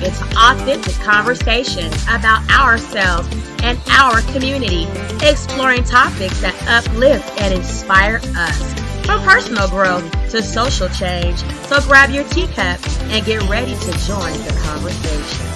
into authentic conversations about ourselves and our community, exploring topics that uplift and inspire us, from personal growth to social change. So grab your teacup and get ready to join the conversation.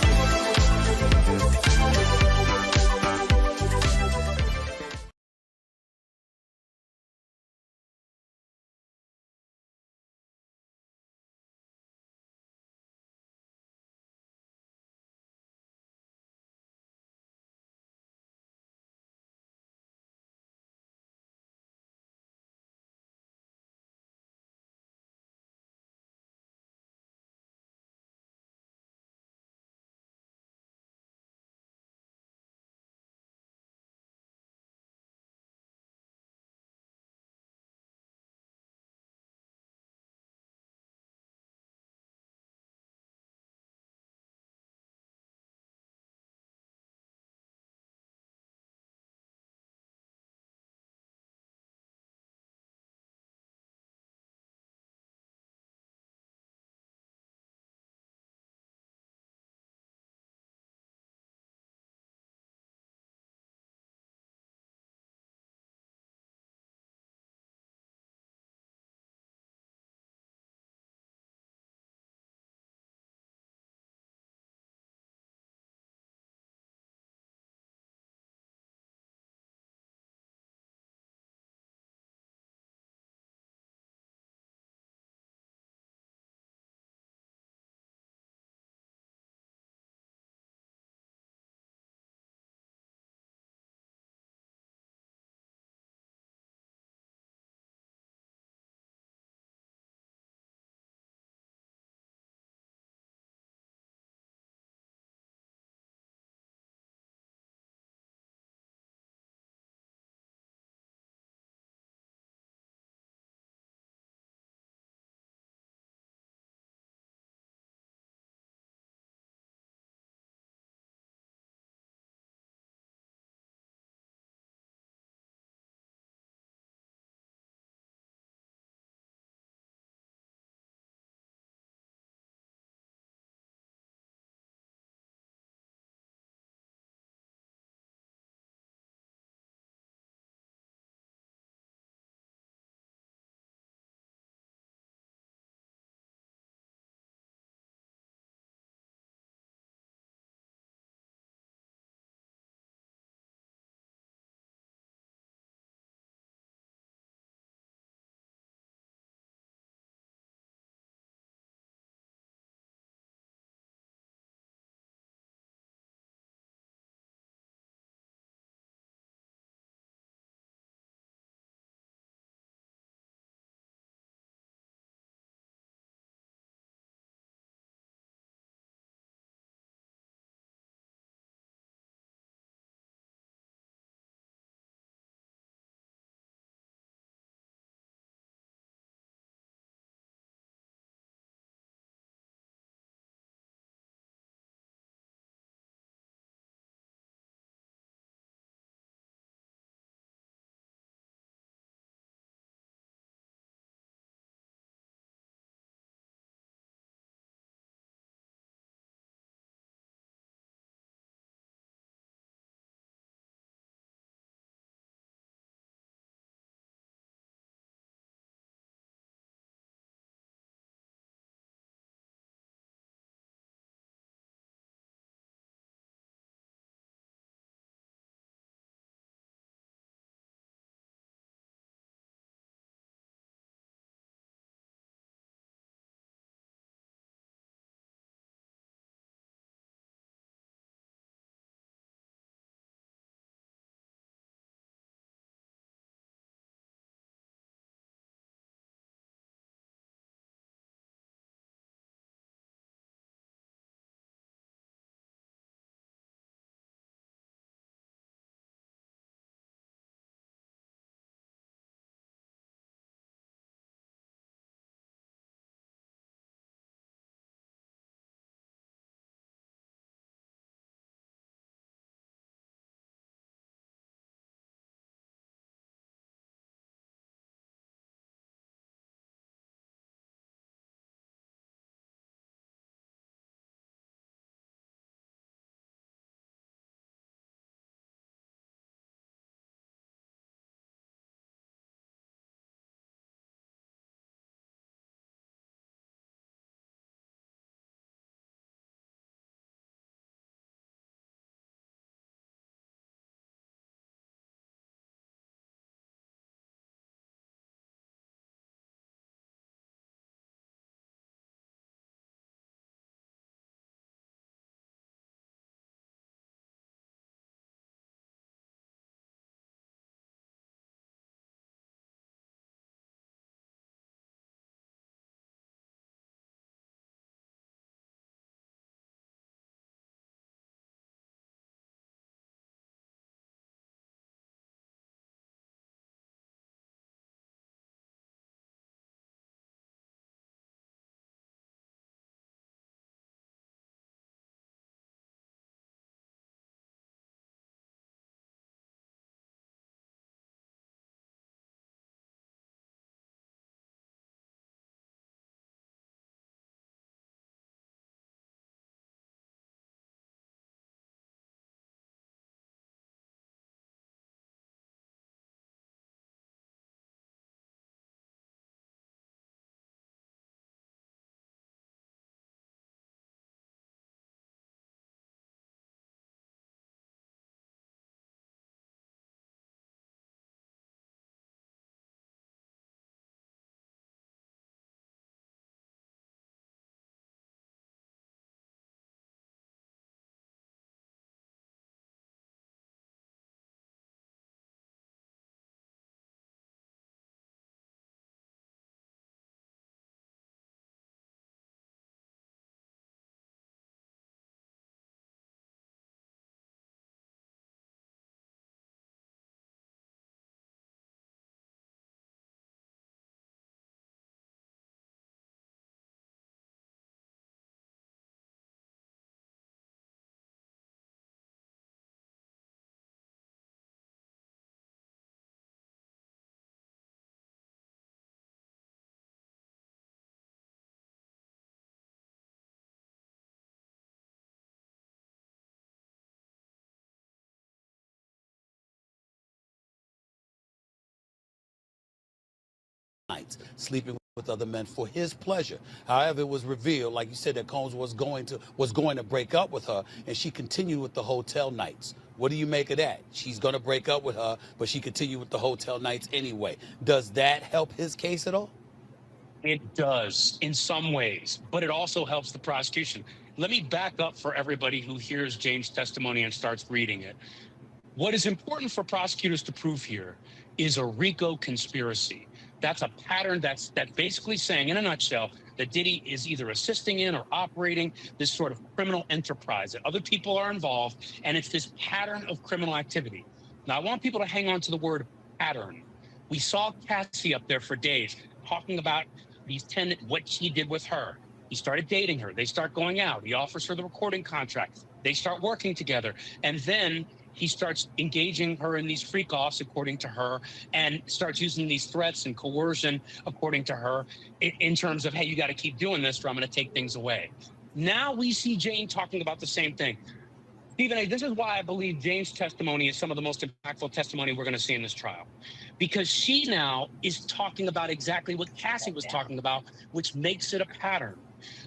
nights, sleeping with other men for his pleasure. However, it was revealed, like you said, that Combs was going to break up with her, and she continued with the hotel nights. What do you make of that? She's going to break up with her, but she continued with the hotel nights anyway. Does that help his case at all? It does in some ways, but it also helps the prosecution. Let me back up for everybody who hears Jane's testimony and starts reading it. What is important for prosecutors to prove here is a RICO conspiracy. That's a pattern that's basically saying, in a nutshell, that Diddy is either assisting in or operating this sort of criminal enterprise, that other people are involved, and it's this pattern of criminal activity. Now, I want people to hang on to the word pattern. We saw Cassie up there for days talking about what he did with her. He started dating her. They start going out. He offers her the recording contract. They start working together. And then he starts engaging her in these freak-offs, according to her, and starts using these threats and coercion, according to her, in terms of, hey, you got to keep doing this or I'm going to take things away. Now we see Jane talking about the same thing. Stephen A., this is why I believe Jane's testimony is some of the most impactful testimony we're going to see in this trial. Because she now is talking about exactly what Cassie was talking about, which makes it a pattern.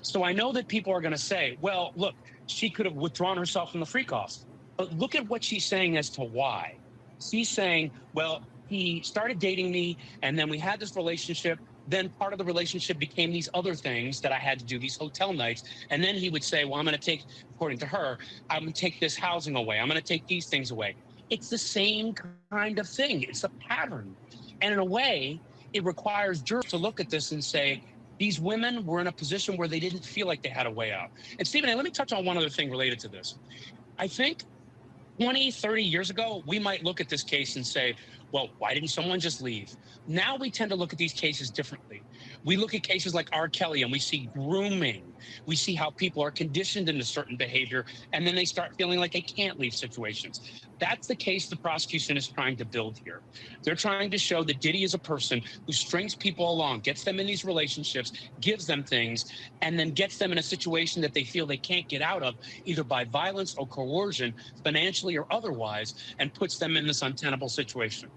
So I know that people are going to say, well, look, she could have withdrawn herself from the freak-offs. But look at what she's saying as to why. She's saying, well, he started dating me, and then we had this relationship. Then part of the relationship became these other things that I had to do, these hotel nights. And then he would say, well, I'm going to take, according to her, I'm going to take this housing away. I'm going to take these things away. It's the same kind of thing. It's a pattern. And in a way, it requires jurors to look at this and say, these women were in a position where they didn't feel like they had a way out. And Stephen A., let me touch on one other thing related to this. I think 20, 30 years ago, we might look at this case and say, well, why didn't someone just leave? Now we tend to look at these cases differently. We look at cases like R. Kelly and we see grooming. We see how people are conditioned into certain behavior, and then they start feeling like they can't leave situations. That's the case the prosecution is trying to build here. They're trying to show that Diddy is a person who strings people along, gets them in these relationships, gives them things, and then gets them in a situation that they feel they can't get out of, either by violence or coercion, financially or otherwise, and puts them in this untenable situation.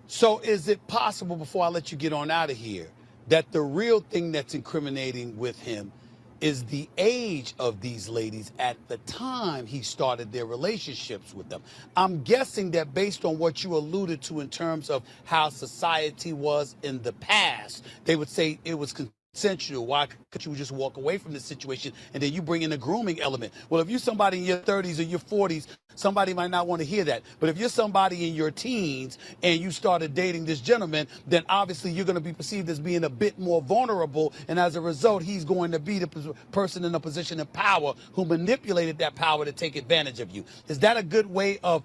So is it possible, before I let you get on out of here, that the real thing that's incriminating with him is the age of these ladies at the time he started their relationships with them? I'm guessing that based on what you alluded to in terms of how society was in the past, they would say it was consensual. Why could you just walk away from the situation? And then you bring in a grooming element. Well, if you're somebody in your 30s or your 40s, somebody might not want to hear that. But if you're somebody in your teens and you started dating this gentleman, then obviously you're going to be perceived as being a bit more vulnerable. And as a result, he's going to be the person in a position of power who manipulated that power to take advantage of you. Is that a good way of,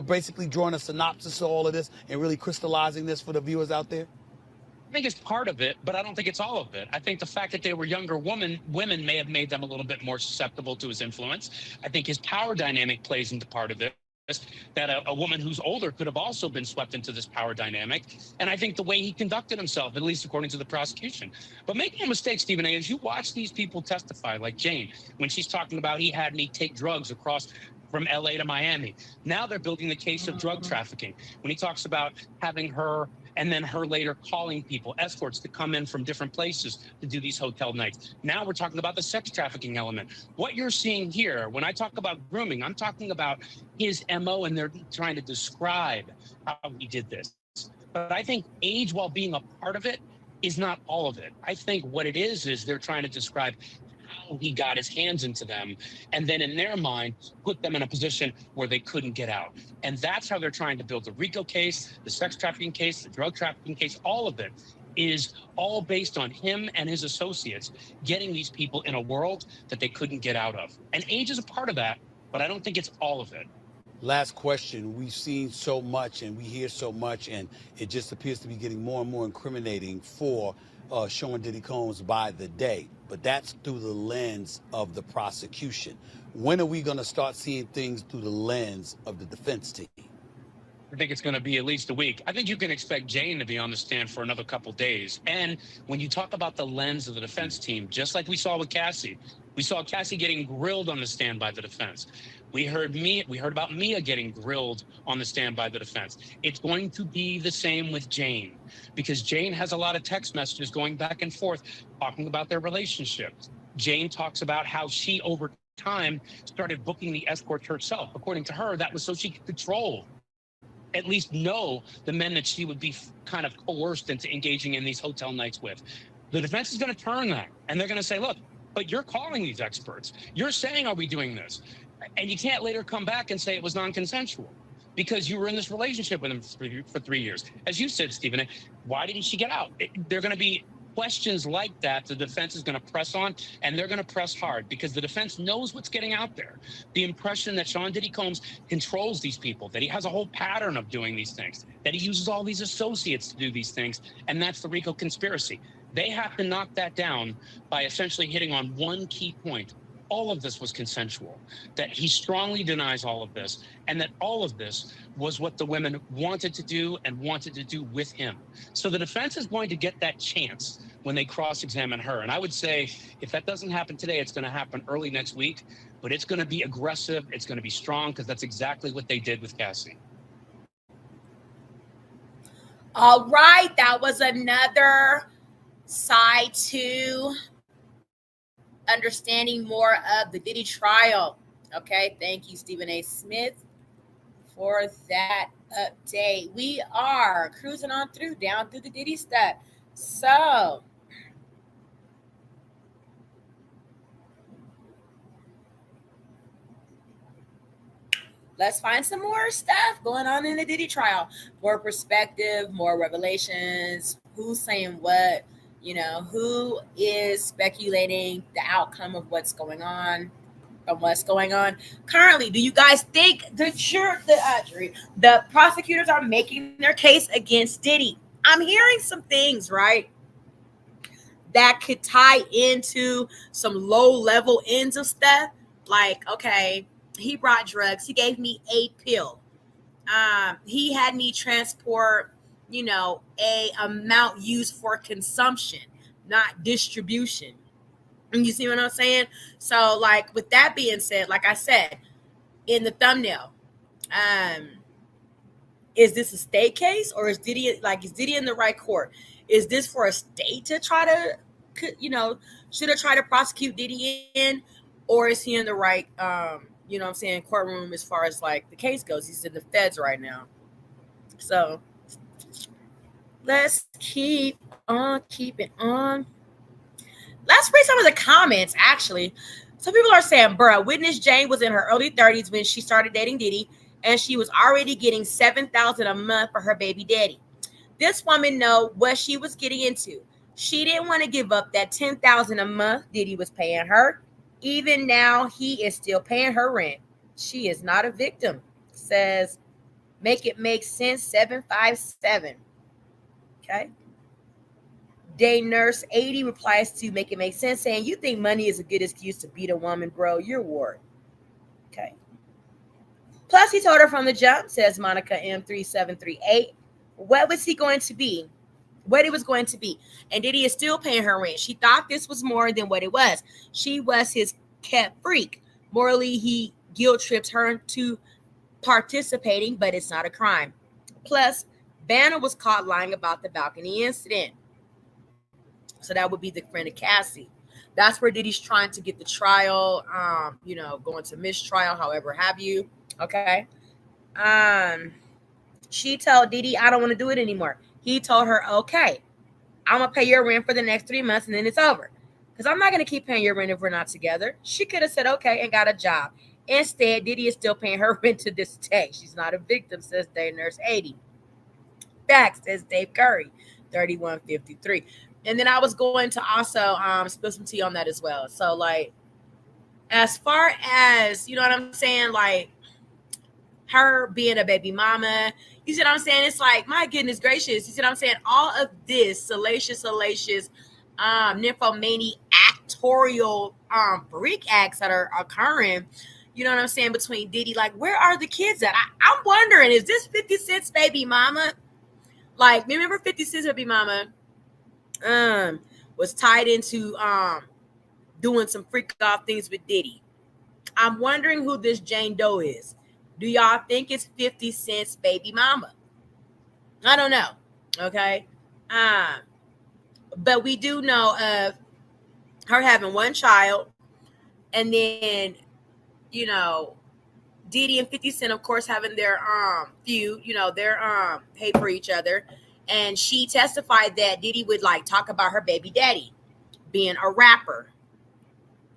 basically drawing a synopsis of all of this and really crystallizing this for the viewers out there? I think it's part of it, but I don't think it's all of it. I think the fact that they were younger women may have made them a little bit more susceptible to his influence. I think his power dynamic plays into part of it. That a woman who's older could have also been swept into this power dynamic. And I think the way he conducted himself, at least according to the prosecution. But make no mistake, Stephen A., as you watch these people testify, like Jane, when she's talking about he had me take drugs across from LA to Miami. Now they're building the case of drug trafficking. When he talks about having her and then her later calling people, escorts, to come in from different places to do these hotel nights. Now we're talking about the sex trafficking element. What you're seeing here, when I talk about grooming, I'm talking about his MO, and they're trying to describe how he did this. But I think age, while being a part of it, is not all of it. I think what it is they're trying to describe how he got his hands into them, and then in their mind, put them in a position where they couldn't get out. And that's how they're trying to build the RICO case, the sex trafficking case, the drug trafficking case. All of it is all based on him and his associates getting these people in a world that they couldn't get out of. And age is a part of that, but I don't think it's all of it. Last question. We've seen so much and we hear so much, and it just appears to be getting more and more incriminating for Sean Diddy Combs by the day. But that's through the lens of the prosecution. When are we going to start seeing things through the lens of the defense team? I think it's going to be at least a week. I think you can expect Jane to be on the stand for another couple days. And when you talk about the lens of the defense team, just like we saw with Cassie, We saw Cassie getting grilled on the stand by the defense. We heard about Mia getting grilled on the stand by the defense. It's going to be the same with Jane, because Jane has a lot of text messages going back and forth talking about their relationship. Jane talks about how she, over time, started booking the escorts herself. According to her, that was so she could control, at least know, the men that she would be kind of coerced into engaging in these hotel nights with. The defense is going to turn that, and they're going to say, look, but you're calling these experts. You're saying, are we doing this? And you can't later come back and say it was non-consensual because you were in this relationship with him for 3 years. As you said, Stephen, why didn't she get out? They're going to be questions like that the defense is going to press on, and they're going to press hard because the defense knows what's getting out there. The impression that Sean Diddy Combs controls these people, that he has a whole pattern of doing these things, that he uses all these associates to do these things, and that's the RICO conspiracy. They have to knock that down by essentially hitting on one key point. All of this was consensual, that he strongly denies all of this, and that all of this was what the women wanted to do and wanted to do with him. So the defense is going to get that chance when they cross-examine her. And I would say if that doesn't happen today, it's going to happen early next week, but it's going to be aggressive. It's going to be strong because that's exactly what they did with Cassie. All right. That was another side to understanding more of the Diddy trial. Okay, thank you, Stephen A. Smith, for that update. We are cruising on down through the Diddy stuff. So let's find some more stuff going on in the Diddy trial. More perspective, more revelations, who's saying what, you know, who is speculating the outcome of what's going on from what's going on currently. Do you guys think the prosecutors are making their case against Diddy? I'm hearing some things, right, that could tie into some low-level ends of stuff. Like, okay, he brought drugs. He gave me a pill. He had me transport, you know, a amount used for consumption, not distribution. And you see what I'm saying? So, like, with that being said, like I said in the thumbnail, is this a state case, or is Diddy in the right court? Is this for a state to try to, you know, should have tried to prosecute Diddy in, or is he in the right, you know what I'm saying, courtroom as far as like the case goes? He's in the feds right now. So let's keep on keeping on. Let's read some of the comments, actually. Some people are saying, bruh, witness Jane was in her early 30s when she started dating Diddy, and she was already getting $7,000 a month for her baby daddy. This woman know what she was getting into. She didn't want to give up that $10,000 a month Diddy was paying her. Even now, he is still paying her rent. She is not a victim. Says, make it make sense, 757. Okay. Day Nurse 80 replies to make it make sense, saying, you think money is a good excuse to beat a woman, bro? You're ward. Okay. Plus, he told her from the jump, says Monica M3738, what was he going to be? What it was going to be. And Diddy is still paying her rent. She thought this was more than what it was. She was his cat freak. Morally, he guilt trips her into participating, but it's not a crime. Plus, Banner was caught lying about the balcony incident. So that would be the friend of Cassie. That's where Diddy's trying to get the trial, you know, going to mistrial, however have you. Okay. She told Diddy, I don't want to do it anymore. He told her, okay, I'm going to pay your rent for the next 3 months and then it's over. Because I'm not going to keep paying your rent if we're not together. She could have said, okay, and got a job. Instead, Diddy is still paying her rent to this day. She's not a victim, says Day Nurse 80. Facts, says Dave Curry, 3153. And then I was going to also spill some tea on that as well. So, like, as far as, you know what I'm saying, like, her being a baby mama, you see what I'm saying? It's like, my goodness gracious. You see what I'm saying? All of this salacious, nymphomaniac, actorial freak acts that are occurring, you know what I'm saying, between Diddy. Like, where are the kids at? I'm wondering, is this 50 Cent's baby mama? Like, remember 50 Cent's baby mama was tied into doing some freak off things with Diddy. I'm wondering who this Jane Doe is. Do y'all think it's 50 Cent's baby mama? I don't know. Okay. But we do know of her having one child, and then, you know, Diddy and 50 Cent, of course, having their feud, you know, their hate for each other. And she testified that Diddy would like talk about her baby daddy being a rapper.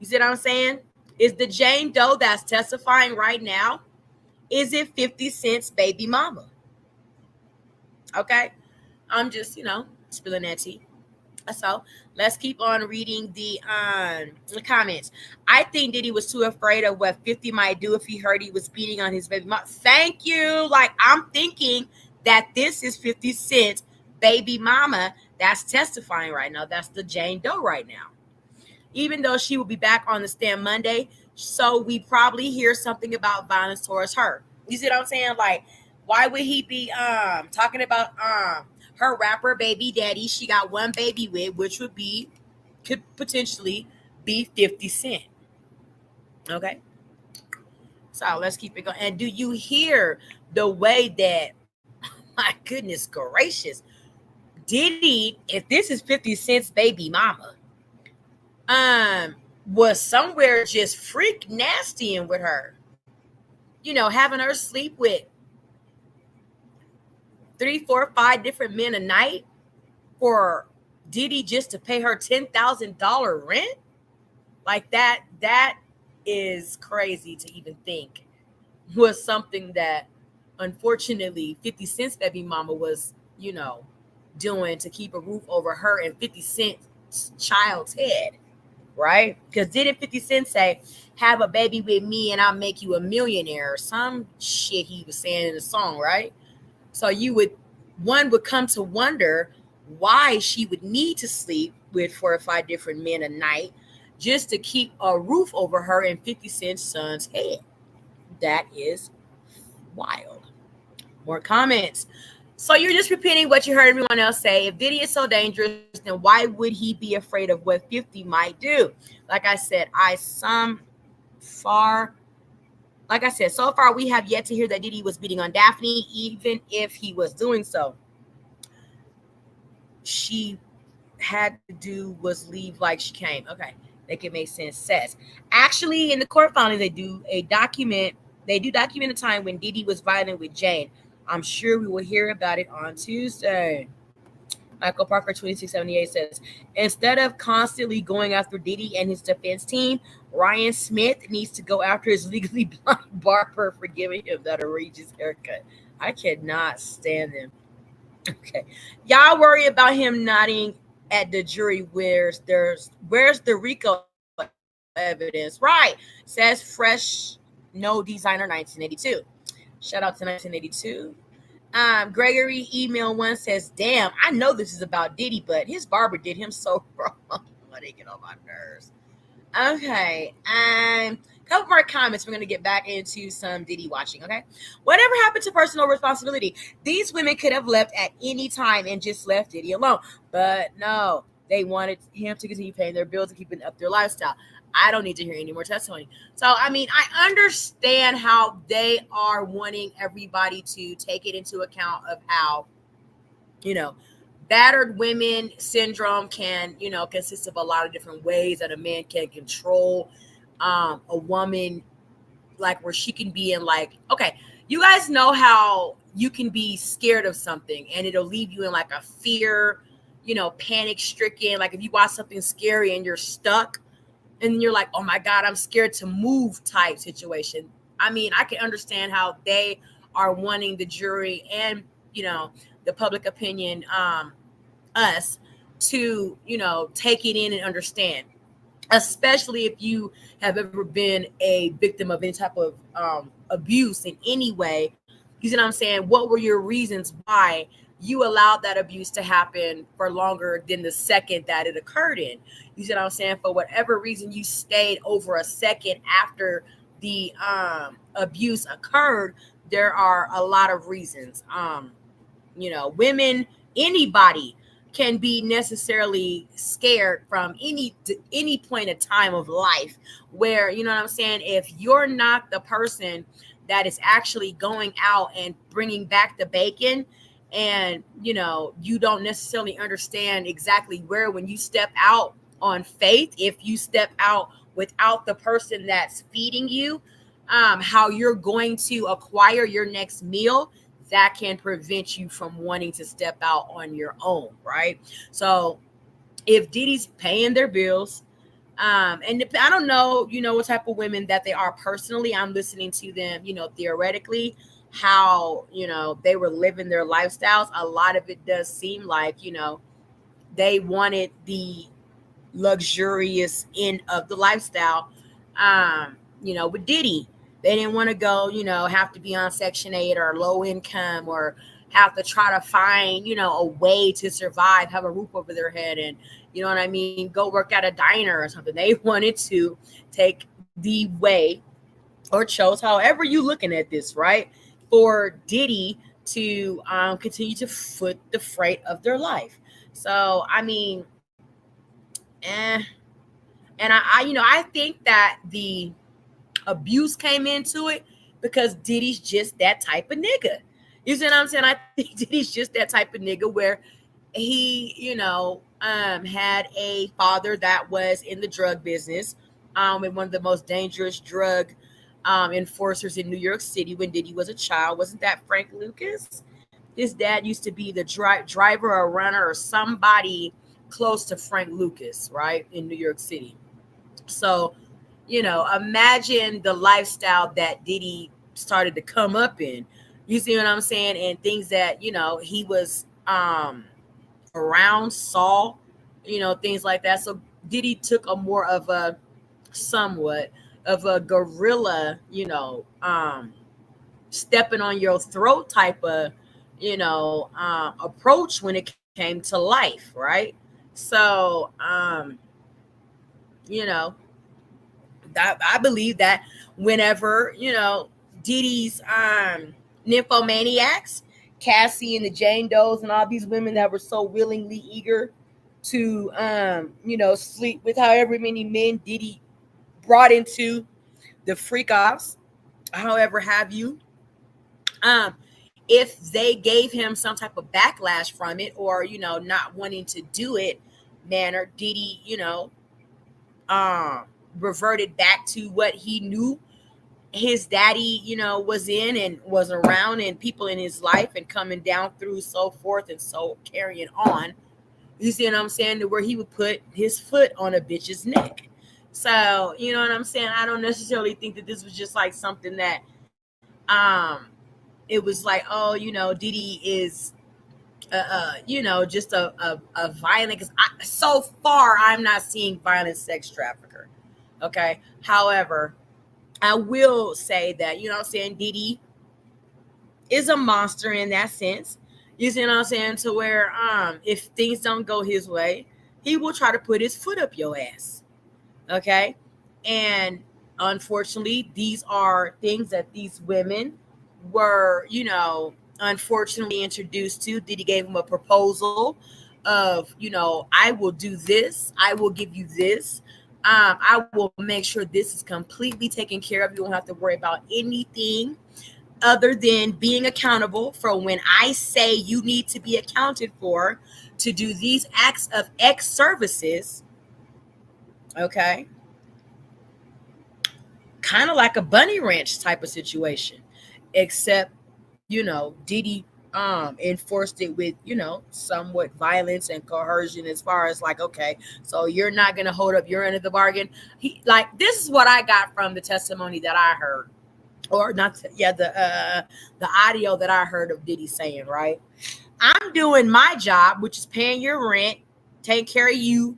You see what I'm saying? Is the Jane Doe that's testifying right now, is it 50 Cent's baby mama? Okay. I'm just, you know, spilling that tea. So let's keep on reading the comments. I think Diddy was too afraid of what 50 might do if he heard he was beating on his baby mama. Thank you. Like, I'm thinking that this is 50 Cent's baby mama that's testifying right now. That's the Jane Doe right now. Even though she will be back on the stand Monday, so we probably hear something about violence towards her. You see what I'm saying? Like, why would he be talking about her rapper baby daddy she got one baby with, which could potentially be 50 Cent? Okay. So let's keep it going. And do you hear the way that, my goodness gracious, Diddy, if this is 50 Cent's baby mama, was somewhere just freak nastying with her, you know, having her sleep with 3, 4, 5 different men a night for Diddy just to pay her $10,000 rent. Like that is crazy to even think was something that unfortunately 50 Cent's baby mama was, you know, doing to keep a roof over her and 50 Cent's child's head. Right? Because didn't 50 Cent say, have a baby with me and I'll make you a millionaire, or some shit he was saying in the song, right? So one would come to wonder why she would need to sleep with 4 or 5 different men a night just to keep a roof over her and 50 Cent's son's head. That is wild. More comments. So you're just repeating what you heard everyone else say. If Diddy is so dangerous, then why would he be afraid of what 50 might do? Like I said, so far we have yet to hear that Diddy was beating on Daphne, even if he was doing so. She had to do was leave like she came. Okay, that can make sense. Says, actually, in the court filing, they do document a time when Diddy was violent with Jane. I'm sure we will hear about it on Tuesday. Michael Parker 2678 says, instead of constantly going after Diddy and his defense team, Ryan Smith needs to go after his legally blind barber for giving him that outrageous haircut. I cannot stand him. Okay. Y'all worry about him nodding at the jury. Where's the RICO evidence? Right. Says Fresh No Designer 1982. Shout out to 1982. Gregory email 1 says, damn, I know this is about Diddy, but his barber did him so wrong. They get on my nerves. Okay. A couple more comments. We're going to get back into some Diddy watching, okay? Whatever happened to personal responsibility? These women could have left at any time and just left Diddy alone. But no, they wanted him to continue paying their bills and keeping up their lifestyle. I don't need to hear any more testimony. So, I mean, I understand how they are wanting everybody to take it into account of how, you know, battered women syndrome can, you know, consist of a lot of different ways that a man can control a woman, like where she can be in like, okay, you guys know how you can be scared of something and it'll leave you in like a fear, you know, panic stricken. Like if you watch something scary and you're stuck, and you're like, oh my God, I'm scared to move type situation. I mean, I can understand how they are wanting the jury and, you know, the public opinion, us to, you know, take it in and understand, especially if you have ever been a victim of any type of abuse in any way. You see what I'm saying? What were your reasons why you allowed that abuse to happen for longer than the second that it occurred in? You see what I'm saying? For whatever reason, you stayed over a second after the abuse occurred. There are a lot of reasons. You know, women, anybody can be necessarily scared from any point of time of life where, you know what I'm saying, if you're not the person that is actually going out and bringing back the bacon, and you know, you don't necessarily understand exactly where, when you step out on faith, if you step out without the person that's feeding you, how you're going to acquire your next meal, that can prevent you from wanting to step out on your own, right? So if Diddy's paying their bills, and I don't know, you know, what type of women that they are personally. I'm listening to them, you know, theoretically, how, you know, they were living their lifestyles. A lot of it does seem like, you know, they wanted the luxurious end of the lifestyle. You know, with Diddy, they didn't want to go, you know, have to be on Section 8 or low income, or have to try to find, you know, a way to survive, have a roof over their head, and, you know what I mean, go work at a diner or something. They wanted to take the way, or chose, however you looking at this, right, for Diddy to continue to foot the freight of their life. So, I mean, and I you know, I think that the abuse came into it because Diddy's just that type of nigga. You see what I'm saying? I think Diddy's just that type of nigga where he, you know, had a father that was in the drug business, and one of the most dangerous drug enforcers in New York City when Diddy was a child. Wasn't that Frank Lucas? His dad used to be the driver or runner or somebody close to Frank Lucas, right, in New York City. So, you know, imagine the lifestyle that Diddy started to come up in. You see what I'm saying? And things that, you know, he was around, saw, you know, things like that. So Diddy took a more of a somewhat of a gorilla, you know, stepping on your throat type of, you know, approach when it came to life, right? So, you know, that I believe that whenever, you know, Diddy's nymphomaniacs, Cassie and the Jane Does and all these women that were so willingly eager to you know, sleep with however many men Diddy brought into the freak offs, however have you, if they gave him some type of backlash from it, or, you know, not wanting to do it manner, Diddy, you know, reverted back to what he knew his daddy, you know, was in and was around, and people in his life, and coming down through, so forth and so carrying on. You see what I'm saying? To where he would put his foot on a bitch's neck. So, you know what I'm saying? I don't necessarily think that this was just like something that it was like, oh, you know, Diddy is you know, just a violent, because so far I'm not seeing violent sex trafficker. Okay. However, I will say that, you know what I'm saying, Diddy is a monster in that sense. You see what I'm saying? To where if things don't go his way, he will try to put his foot up your ass. Okay. And unfortunately, these are things that these women were, you know, unfortunately introduced to. Diddy gave him a proposal of, you know, I will do this, I will give you this. I will make sure this is completely taken care of. You won't have to worry about anything other than being accountable for when I say you need to be accounted for to do these acts of X services. Okay. Kind of like a bunny ranch type of situation, except, you know, Diddy enforced it with, you know, somewhat violence and coercion, as far as like, okay, so you're not going to hold up your end of the bargain. He, like, this is what I got from the testimony that I heard, or not, the audio that I heard of Diddy saying, right, I'm doing my job, which is paying your rent, taking care of you.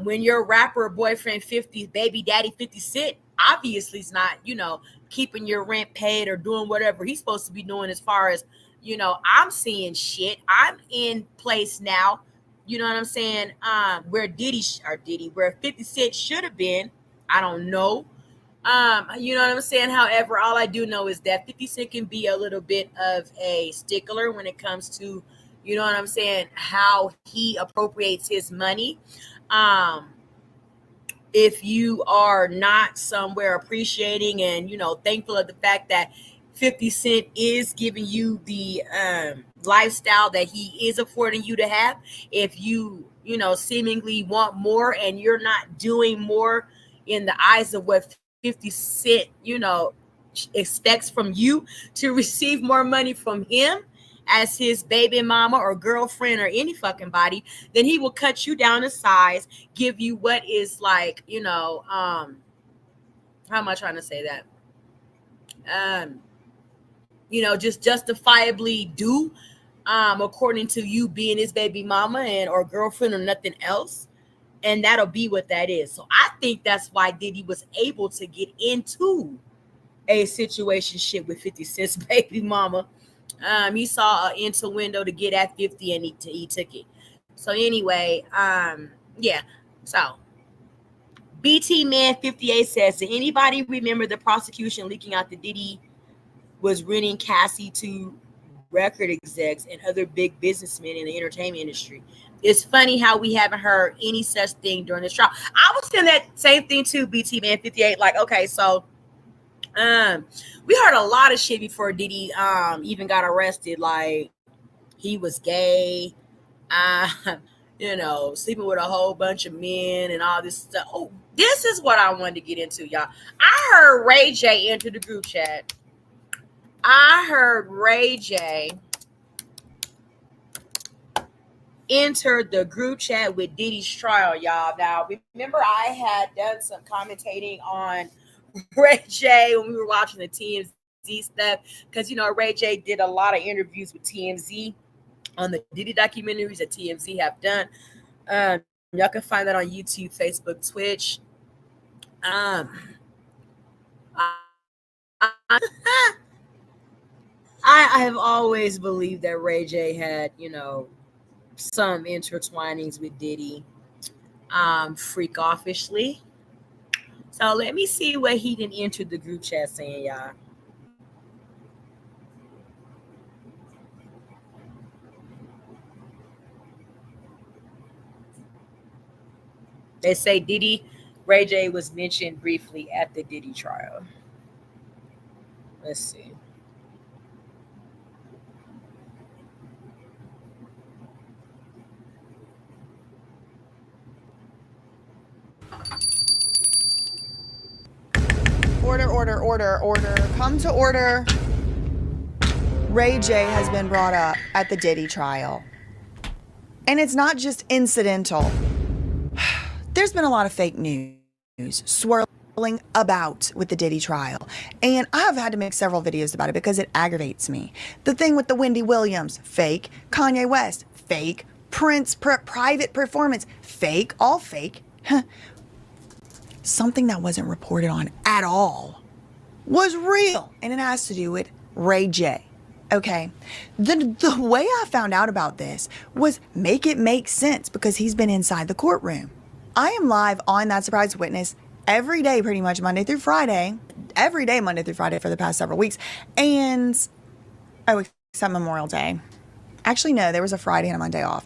When your rapper boyfriend 50, baby daddy 50 Cent, obviously is not, you know, keeping your rent paid or doing whatever he's supposed to be doing, as far as, you know, I'm seeing shit. I'm in place now. You know what I'm saying? Where where 50 Cent should have been, I don't know. You know what I'm saying? However, all I do know is that 50 Cent can be a little bit of a stickler when it comes to, You know what I'm saying? How he appropriates his money. If you are not somewhere appreciating and, thankful of the fact that 50 Cent is giving you the lifestyle that he is affording you to have, if you, seemingly want more and you're not doing more in the eyes of what 50 Cent, expects from you to receive more money from him as his baby mama or girlfriend or any fucking body, then he will cut you down to size, give you what is like, how am I trying to say that? Just justifiably due, according to you being his baby mama and or girlfriend or nothing else. And that'll be what that is. So I think that's why Diddy was able to get into a situationship with 50 Cent's baby mama. He saw an into window to get at 50 and he took it. So anyway, yeah. So BT Man 58 says, did anybody remember the prosecution leaking out that Diddy was renting Cassie to record execs and other big businessmen in the entertainment industry? It's funny how we haven't heard any such thing during this trial. I was saying that same thing too, BT Man 58. Like, okay, so we heard a lot of shit before Diddy even got arrested. Like, he was gay, sleeping with a whole bunch of men and all this stuff. Oh, this is what I wanted to get into, y'all. I heard Ray J enter the group chat. I heard Ray J entered the group chat with Diddy's trial, y'all. Now, remember I had done some commentating on Ray J when we were watching the TMZ stuff, because Ray J did a lot of interviews with TMZ on the Diddy documentaries that TMZ have done. Y'all can find that on YouTube, Facebook, Twitch. I have always believed that Ray J had some intertwinings with Diddy, freak offishly. So let me see what he didn't enter the group chat saying, y'all. They say Ray J was mentioned briefly at the Diddy trial. Let's see. Order. Come to order. Ray J has been brought up at the Diddy trial. And it's not just incidental. There's been a lot of fake news swirling about with the Diddy trial. And I've had to make several videos about it because it aggravates me. The thing with the Wendy Williams, fake. Kanye West, fake. Prince, private performance, fake. All fake. Something that wasn't reported on at all was real, and it has to do with Ray J. Okay, the way I found out about this was make it make sense because he's been inside the courtroom. I am live on That Surprise Witness every day, pretty much Monday through Friday, every day Monday through Friday for the past several weeks, and except Memorial Day. Actually, no, there was a Friday and a Monday off.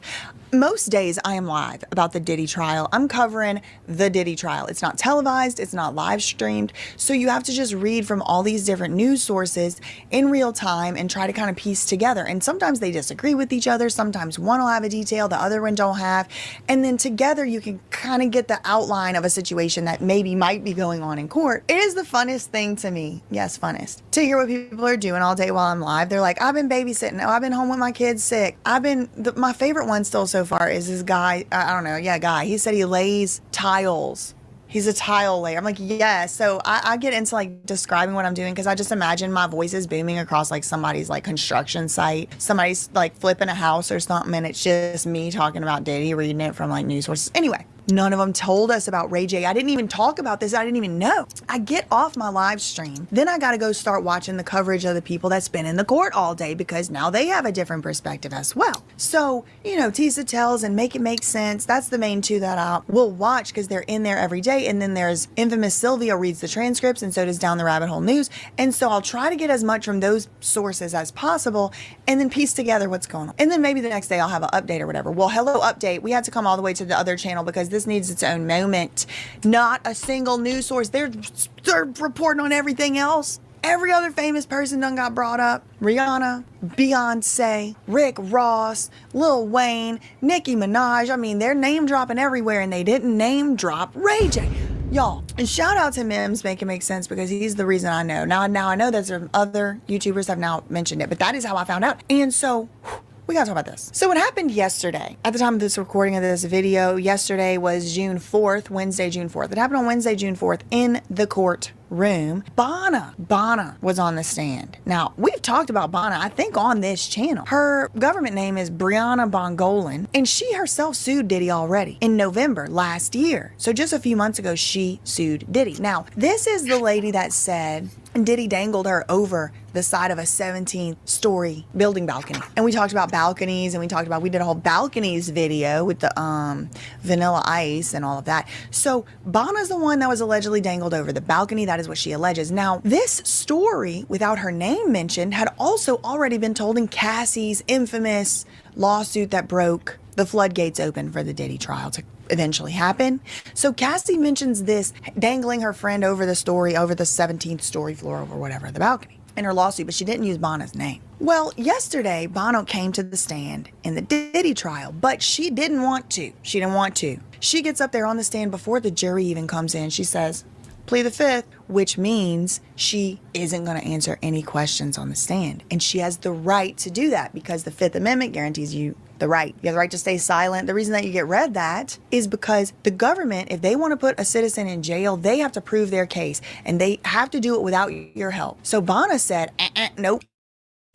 Most days I am live about the Diddy trial. I'm covering the Diddy trial. It's not televised. It's not live streamed. So you have to just read from all these different news sources in real time and try to kind of piece together. And sometimes they disagree with each other. Sometimes one will have a detail the other one don't have. And then together you can kind of get the outline of a situation that maybe might be going on in court. It is the funnest thing to me. Yes, funnest. To hear what people are doing all day while I'm live. They're like, I've been babysitting. Oh, I've been home with my kids sick. My favorite one still so far is this guy. Guy. He said he lays tiles. He's a tile layer. I'm like, yes. So I get into like describing what I'm doing because I just imagine my voice is booming across like somebody's like construction site. Somebody's like flipping a house or something, and it's just me talking about Diddy, reading it from like news sources. Anyway, None of them told us about Ray J. I didn't even talk about this. I didn't even know. I get off my live stream. Then I got to go start watching the coverage of the people that's been in the court all day because now they have a different perspective as well. So, Tisa Tells and Make It Make Sense. That's the main two that I will watch because they're in there every day. And then there's Infamous Sylvia reads the transcripts, and so does Down the Rabbit Hole News. And so I'll try to get as much from those sources as possible and then piece together what's going on. And then maybe the next day I'll have an update or whatever. Well, hello, update. We had to come all the way to the other channel because this needs its own moment. Not a single news source. They're reporting on everything else. Every other famous person done got brought up. Rihanna, Beyonce, Rick Ross, Lil Wayne, Nicki Minaj. I mean, they're name dropping everywhere and they didn't name drop Ray J. Y'all, and shout out to Mims, Make It Make Sense, because he's the reason I know. Now I know that some other YouTubers have now mentioned it, but that is how I found out. And so, we gotta talk about this. So what happened yesterday, at the time of this recording of this video, yesterday was June 4th, Wednesday, June 4th. It happened on Wednesday, June 4th in the courtroom. Bana was on the stand. Now, we've talked about Bana, I think, on this channel. Her government name is Brianna Bongolan, and she herself sued Diddy already in November last year. So just a few months ago, she sued Diddy. Now, this is the lady that said Diddy dangled her over the side of a 17th story building balcony. And we talked about balconies, and we did a whole balconies video with the Vanilla Ice and all of that. So Bana's the one that was allegedly dangled over the balcony. That is what she alleges. Now, this story, without her name mentioned, had also already been told in Cassie's infamous lawsuit that broke the floodgates open for the Diddy trial to eventually happen. So Cassie mentions this dangling her friend over the 17th story floor over whatever, the balcony, in her lawsuit, but she didn't use Bana's name. Well, yesterday, Bono came to the stand in the Diddy trial, but she didn't want to. She gets up there on the stand before the jury even comes in. She says, plead the fifth, which means she isn't going to answer any questions on the stand. And she has the right to do that because the Fifth Amendment guarantees you the right. You have the right to stay silent. The reason that you get read that is because the government, if they want to put a citizen in jail, they have to prove their case, and they have to do it without your help. So Bana said, nope,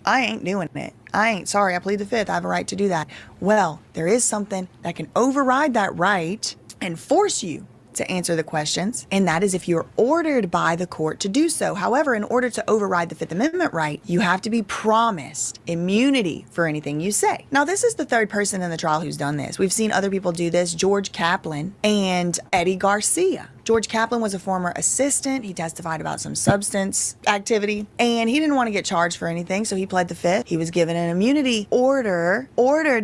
I ain't doing it. Sorry, I plead the fifth. I have a right to do that. Well, there is something that can override that right and force you to answer the questions, and that is if you're ordered by the court to do so. However, in order to override the Fifth Amendment right, you have to be promised immunity for anything you say. Now, this is the third person in the trial who's done this. We've seen other people do this, George Kaplan and Eddie Garcia. George Kaplan was a former assistant. He testified about some substance activity, and he didn't want to get charged for anything, so he pled the fifth. He was given an immunity ordered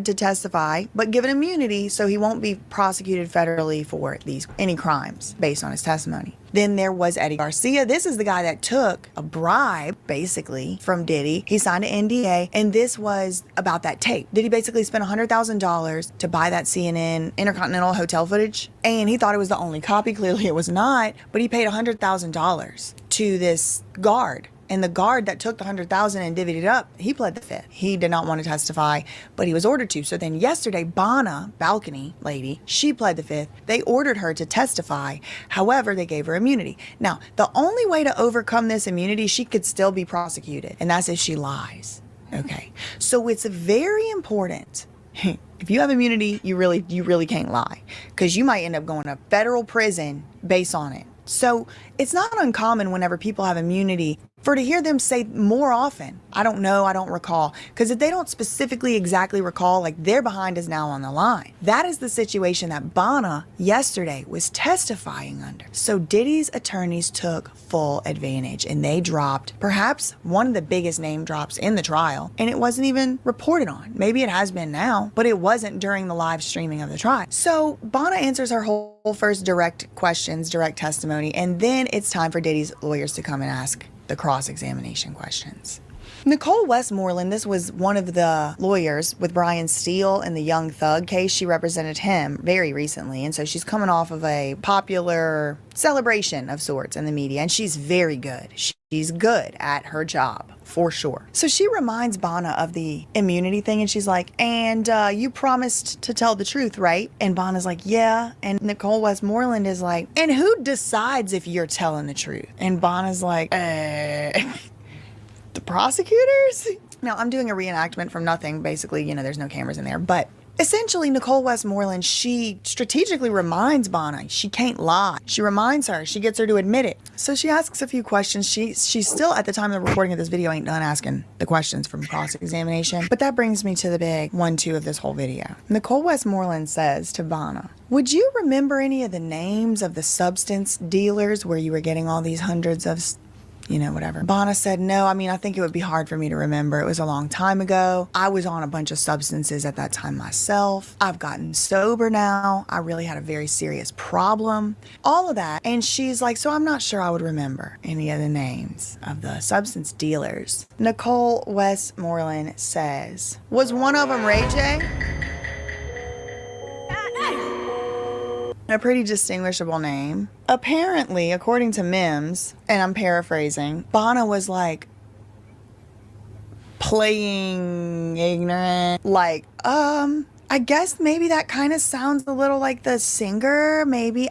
to testify, but given immunity so he won't be prosecuted federally for any crimes based on his testimony. Then there was Eddie Garcia. This is the guy that took a bribe, basically, from Diddy. He signed an NDA, and this was about that tape. Diddy basically spent $100,000 to buy that CNN Intercontinental Hotel footage, and he thought it was the only copy. Clearly it was not, but he paid $100,000 to this guard. And the guard that took the $100,000 and divvied it up, he pled the fifth. He did not want to testify, but he was ordered to. So then yesterday, Bana, balcony lady, she pled the fifth. They ordered her to testify. However, they gave her immunity. Now, the only way to overcome this immunity, she could still be prosecuted, and that's if she lies. Okay. So it's very important. If you have immunity, you really can't lie, because you might end up going to federal prison based on it. So it's not uncommon whenever people have immunity for to hear them say more often, I don't know, I don't recall. Because if they don't specifically exactly recall, like their behind is now on the line. That is the situation that Bana yesterday was testifying under. So Diddy's attorneys took full advantage, and they dropped perhaps one of the biggest name drops in the trial, and it wasn't even reported on. Maybe it has been now, but it wasn't during the live streaming of the trial. So Bana answers her whole first direct questions, direct testimony, and then it's time for Diddy's lawyers to come and ask the cross-examination questions. Nicole Westmoreland, this was one of the lawyers with Brian Steele in the Young Thug case. She represented him very recently, and so she's coming off of a popular celebration of sorts in the media, and she's very good. She's good at her job, for sure. So she reminds Bana of the immunity thing, and she's like, and you promised to tell the truth, right? And Bana's like, yeah. And Nicole Westmoreland is like, and who decides if you're telling the truth? And Bana's like, the prosecutors? Now, I'm doing a reenactment from nothing. Basically, there's no cameras in there, but Essentially, Nicole Westmoreland, she strategically reminds Bonna she can't lie. She reminds her. She gets her to admit it. So she asks a few questions. She's still, at the time of the recording of this video, ain't done asking the questions from cross-examination. But that brings me to the big 1-2 of this whole video. Nicole Westmoreland says to Bonna, would you remember any of the names of the substance dealers where you were getting all these hundreds of whatever. Bonna said, no, I mean, I think it would be hard for me to remember. It was a long time ago. I was on a bunch of substances at that time myself. I've gotten sober now. I really had a very serious problem. All of that. And she's like, so I'm not sure I would remember any of the names of the substance dealers. Nicole Westmoreland says, was one of them Ray J? A pretty distinguishable name. Apparently, according to Mims, and I'm paraphrasing, Bonna was like playing ignorant. Like, I guess maybe that kind of sounds a little like the singer. Maybe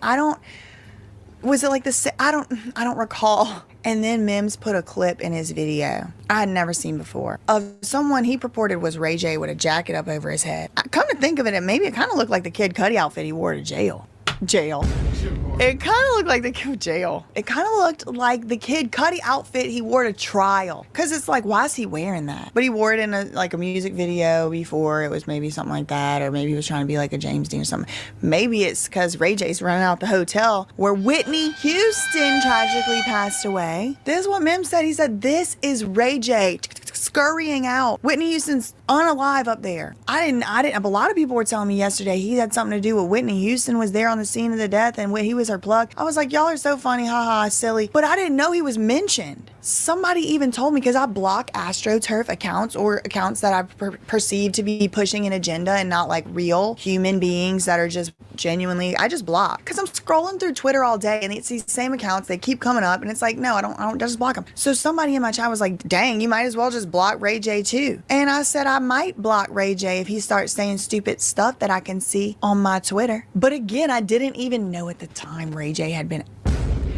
was it like I don't recall. And then Mims put a clip in his video I had never seen before of someone he purported was Ray J with a jacket up over his head. Come to think of it, maybe it kind of looked like the Kid Cudi outfit he wore to jail. It kind of looked like the jail. It kind of looked like the Kid Cudi outfit he wore to trial. Cause it's like, why is he wearing that? But he wore it in a music video before. It was maybe something like that, or maybe he was trying to be like a James Dean or something. Maybe it's cause Ray J's running out the hotel where Whitney Houston tragically passed away. This is what Mim said. He said, this is Ray J scurrying out. Whitney Houston's unalive up there. I didn't. A lot of people were telling me yesterday he had something to do with Whitney Houston was there on the scene of the death and he was her plug. I was like, y'all are so funny, haha, silly. But I didn't know he was mentioned. Somebody even told me, because I block AstroTurf accounts or accounts that I perceive to be pushing an agenda and not like real human beings that are just genuinely, I just block. Because I'm scrolling through Twitter all day and it's these same accounts, they keep coming up and it's like, no, I don't just block them. So somebody in my chat was like, dang, you might as well just block Ray J too. And I said, I might block Ray J if he starts saying stupid stuff that I can see on my Twitter. But again, I didn't even know at the time Ray J had been,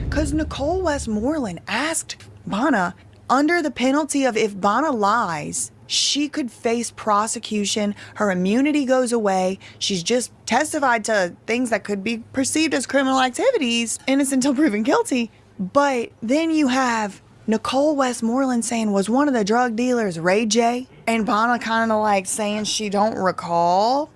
because Nicole Westmoreland asked Bonna, under the penalty of if Bonna lies, she could face prosecution, her immunity goes away, she's just testified to things that could be perceived as criminal activities, innocent until proven guilty. But then you have Nicole Westmoreland saying, was one of the drug dealers Ray J? And Bonna kind of like saying she don't recall.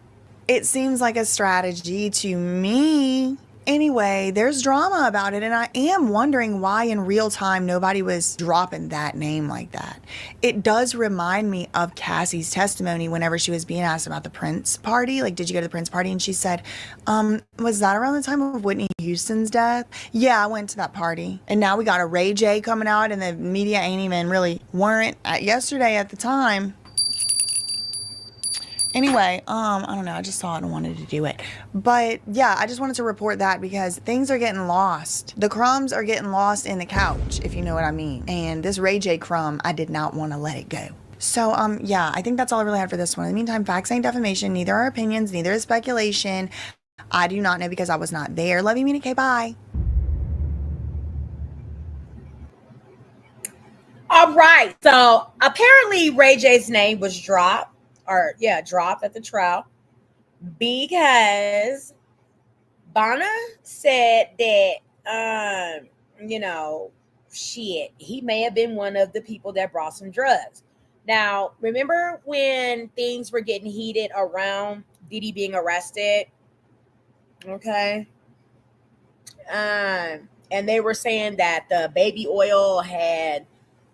It seems like a strategy to me. Anyway, there's drama about it, and I am wondering why in real time nobody was dropping that name like that. It does remind me of Cassie's testimony whenever she was being asked about the Prince party. Like, did you go to the Prince party? And she said, was that around the time of Whitney Houston's death? Yeah, I went to that party. And now we got a Ray J coming out, and the media ain't even really weren't yesterday at the time. Anyway, I don't know. I just saw it and wanted to do it. But yeah, I just wanted to report that because things are getting lost. The crumbs are getting lost in the couch, if you know what I mean. And this Ray J crumb, I did not want to let it go. So, yeah, I think that's all I really had for this one. In the meantime, facts ain't defamation. Neither are opinions. Neither is speculation. I do not know because I was not there. Love you, Mina K. Bye. All right. So apparently Ray J's name was dropped at the trial because Bonna said that, he may have been one of the people that brought some drugs. Now, remember when things were getting heated around Diddy being arrested? Okay. And they were saying that the baby oil had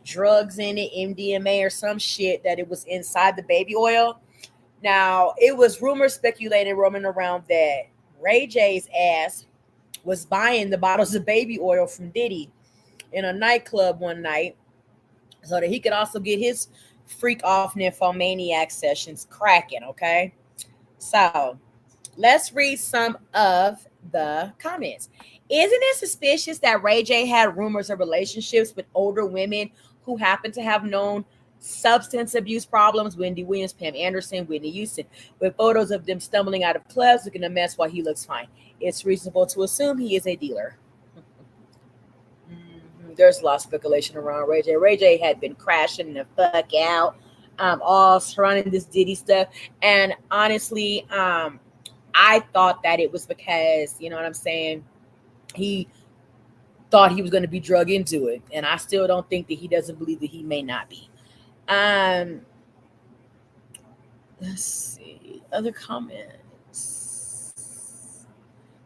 drugs in it, MDMA or some shit, that it was inside the baby oil. Now, it was rumors speculated roaming around that Ray J's ass was buying the bottles of baby oil from Diddy in a nightclub one night so that he could also get his freak off nymphomaniac sessions cracking, okay? So, let's read some of the comments. Isn't it suspicious that Ray J had rumors of relationships with older women who happen to have known substance abuse problems? Wendy Williams, Pam Anderson, Whitney Houston, with photos of them stumbling out of clubs looking a mess while he looks fine. It's reasonable to assume he is a dealer. There's a lot of speculation around Ray J. Ray J had been crashing the fuck out all surrounding this Diddy stuff. And honestly, I thought that it was because, you know what I'm saying, he thought he was going to be drug into it, and I still don't think that he doesn't believe that he may not be. Let's see other comments.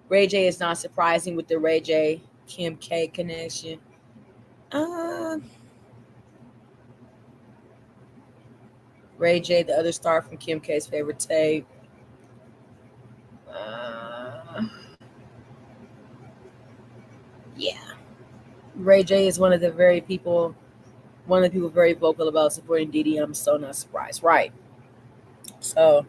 Ray J is not surprising with the Ray J Kim K connection. Ray J, the other star from Kim K's favorite tape. Yeah, Ray J is one of the people very vocal about supporting Diddy. I'm so not surprised, right? So,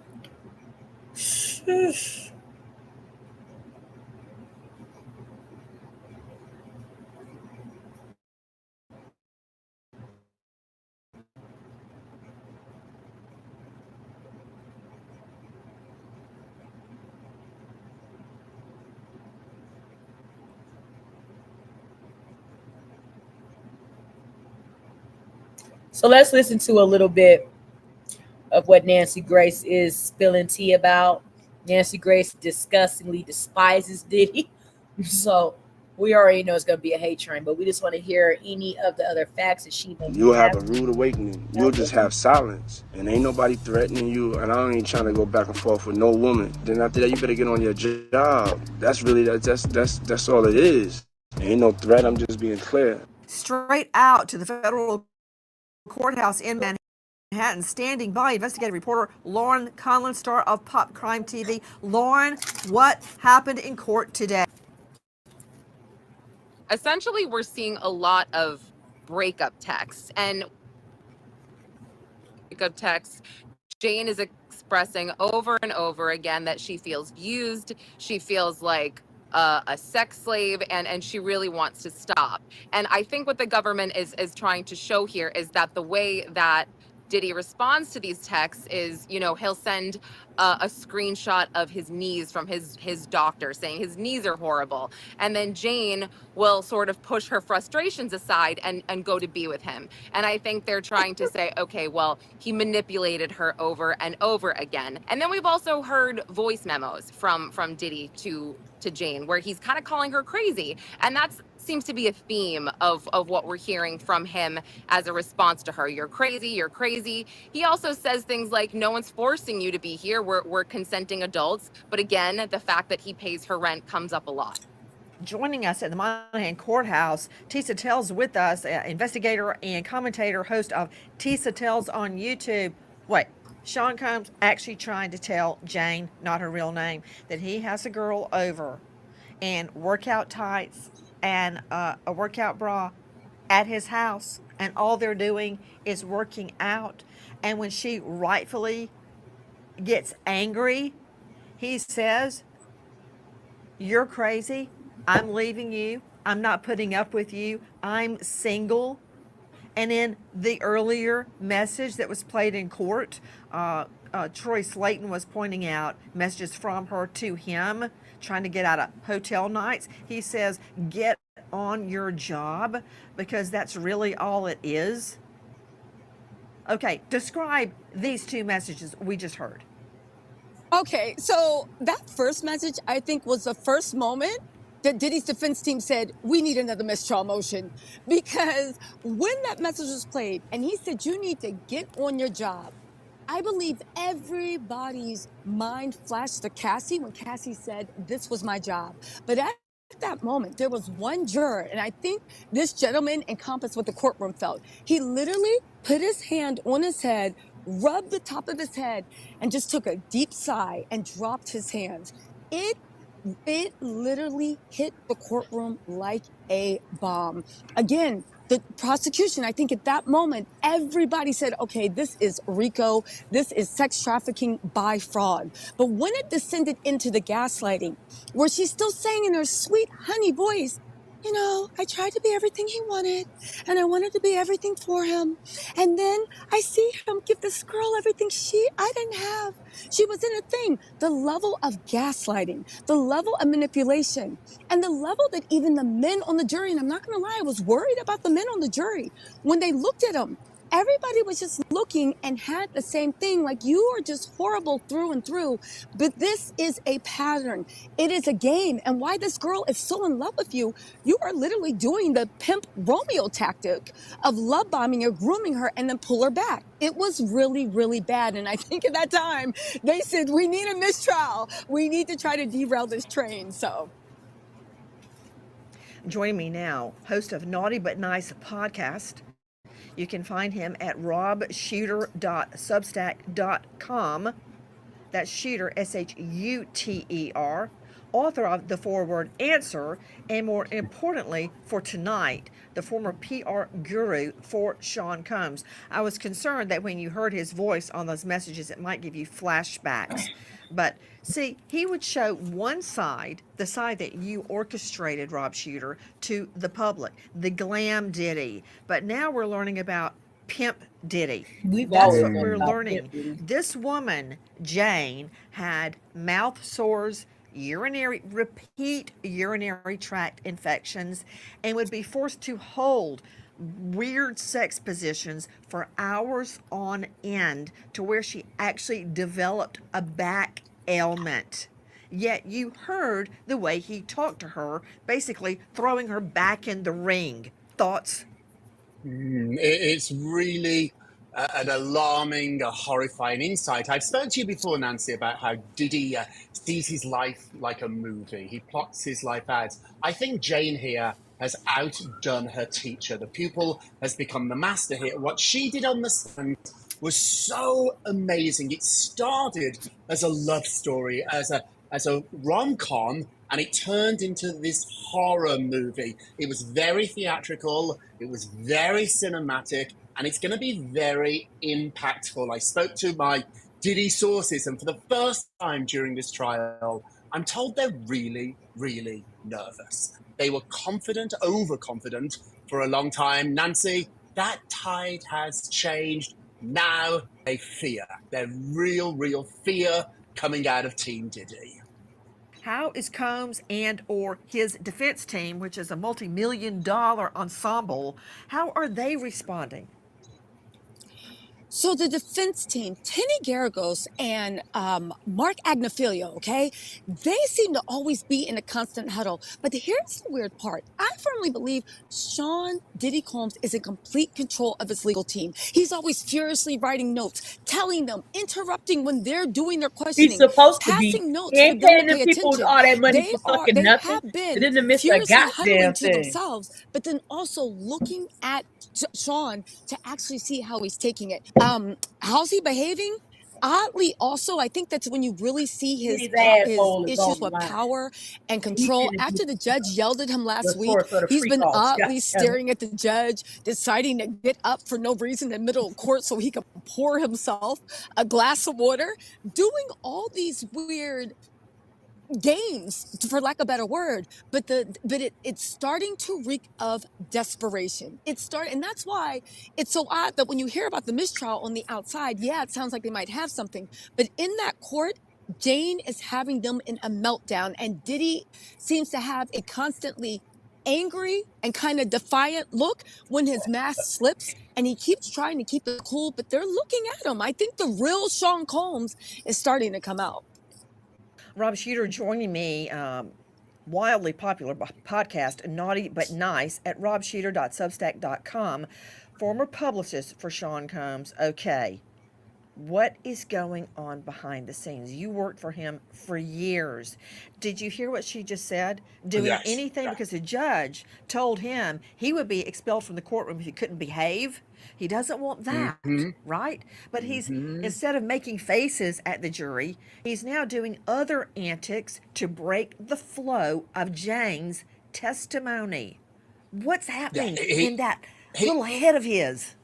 so let's listen to a little bit of what Nancy Grace is spilling tea about. Nancy Grace disgustingly despises Diddy. So we already know it's going to be a hate train, but we just want to hear any of the other facts that she may You'll have a rude awakening. You'll just have silence, and ain't nobody threatening you, and I ain't trying to go back and forth with no woman. Then after that, you better get on your job. That's really, that's all it is. Ain't no threat, I'm just being clear. Straight out to the federal courthouse in Manhattan, standing by investigative reporter Lauren Conlon, star of Pop Crime TV. Lauren, what happened in court today? Essentially, we're seeing a lot of breakup texts, and breakup texts. Jane is expressing over and over again that she feels used, she feels like a sex slave, and she really wants to stop. And I think what the government is trying to show here is that the way that Diddy responds to these texts is, you know, he'll send a screenshot of his knees from his doctor saying his knees are horrible. And then Jane will sort of push her frustrations aside and go to be with him. And I think they're trying to say, okay, well, he manipulated her over and over again. And then we've also heard voice memos from Diddy to Jane where he's kind of calling her crazy. And that's seems to be a theme of what we're hearing from him as a response to her. You're crazy, you're crazy. He also says things like, no one's forcing you to be here. We're consenting adults. But again, the fact that he pays her rent comes up a lot. Joining us at the Monahan Courthouse, Tisa Tells with us, investigator and commentator, host of Tisa Tells on YouTube. Wait, Sean Combs actually trying to tell Jane, not her real name, that he has a girl over in workout tights and a workout bra at his house, and all they're doing is working out. And when she rightfully gets angry, he says, you're crazy, I'm leaving you, I'm not putting up with you, I'm single. And in the earlier message that was played in court, Troy Slayton was pointing out messages from her to him, trying to get out of hotel nights. He says, get on your job, because that's really all it is. Okay, describe these two messages we just heard. Okay, so that first message, I think, was the first moment that Diddy's defense team said, we need another mistrial motion. Because when that message was played and he said, you need to get on your job, I believe everybody's mind flashed to Cassie when Cassie said, this was my job. But at that moment, there was one juror, and I think this gentleman encompassed what the courtroom felt. He literally put his hand on his head, rubbed the top of his head, and just took a deep sigh and dropped his hands. It literally hit the courtroom like a bomb. Again, the prosecution, I think at that moment, everybody said, okay, this is RICO, this is sex trafficking by fraud. But when it descended into the gaslighting, where she's still saying in her sweet honey voice, you know, I tried to be everything he wanted, and I wanted to be everything for him. And then I see him give this girl everything I didn't have. She was in a thing. The level of gaslighting, the level of manipulation, and the level that even the men on the jury, and I'm not going to lie, I was worried about the men on the jury. When they looked at him, everybody was just looking and had the same thing. Like, you are just horrible through and through. But this is a pattern. It is a game. And why this girl is so in love with you, you are literally doing the pimp Romeo tactic of love bombing her, grooming her, and then pull her back. It was really, really bad. And I think at that time, they said, we need a mistrial. We need to try to derail this train. So. Joining me now, host of Naughty But Nice podcast. You can find him at robshuter.substack.com. That's Shooter, Shuter, author of The Forward Answer, and more importantly, for tonight, the former PR guru for Sean Combs. I was concerned that when you heard his voice on those messages, it might give you flashbacks. But see, he would show one side, the side that you orchestrated, Rob Shuter, to the public, the glam Diddy. But now we're learning about Pimp Diddy. That's what we're learning. This woman, Jane, had mouth sores, repeat urinary tract infections, and would be forced to hold weird sex positions for hours on end, to where she actually developed a back ailment. Yet you heard the way he talked to her, basically throwing her back in the ring. Thoughts? It's really an alarming, a horrifying insight. I've spoken to you before, Nancy, about how Diddy sees his life like a movie. He plots his life out. I think Jane here has outdone her teacher. The pupil has become the master here. What she did on the stand was so amazing. It started as a love story, as a rom-com, and it turned into this horror movie. It was very theatrical, it was very cinematic, and it's going to be very impactful. I spoke to my Diddy sources, and for the first time during this trial, I'm told they're really, really nervous. They were confident, overconfident for a long time. Nancy, that tide has changed. Now they fear. They're real fear coming out of Team Diddy. How is Combs and or his defense team, which is a multi-million-dollar ensemble, how are they responding? So the defense team, Tenny Garagos and Mark Agnifilio, okay, they seem to always be in a constant huddle. But here's the weird part. I firmly believe Sean Diddy Combs is in complete control of his legal team. He's always furiously writing notes, telling them, interrupting when they're doing their questioning. He's supposed to be. Passing notes He ain't for them paying to the pay people attention. all that money They for fucking they nothing. have been They didn't miss a furiously goddamn huddling to thing. themselves, but then also looking at Sean to actually see how he's taking it. How's he behaving? Oddly, also, I think that's when you really see his His asshole is issues on the with line. power and He control. finished After the judge yelled at him last the week, source of the he's free been calls. oddly Goddamn it. staring at the judge, deciding to get up for no reason in the middle of court so he could pour himself a glass of water, doing all these weird games, for lack of a better word, but it's starting to reek of desperation. And that's why it's so odd that when you hear about the mistrial on the outside, yeah, it sounds like they might have something, but in that court, Jane is having them in a meltdown, and Diddy seems to have a constantly angry and kind of defiant look when his mask slips, and he keeps trying to keep it cool, but they're looking at him. I think the real Sean Combs is starting to come out. Rob Shuter joining me, wildly popular podcast, Naughty But Nice, at robshuter.substack.com, former publicist for Sean Combs. Okay, what is going on behind the scenes? You worked for him for years. Did you hear what she just said? Doing Yes. anything because the judge told him he would be expelled from the courtroom if he couldn't behave. He doesn't want that, right? But he's, instead of making faces at the jury, he's now doing other antics to break the flow of Jane's testimony. What's happening in that little head of his?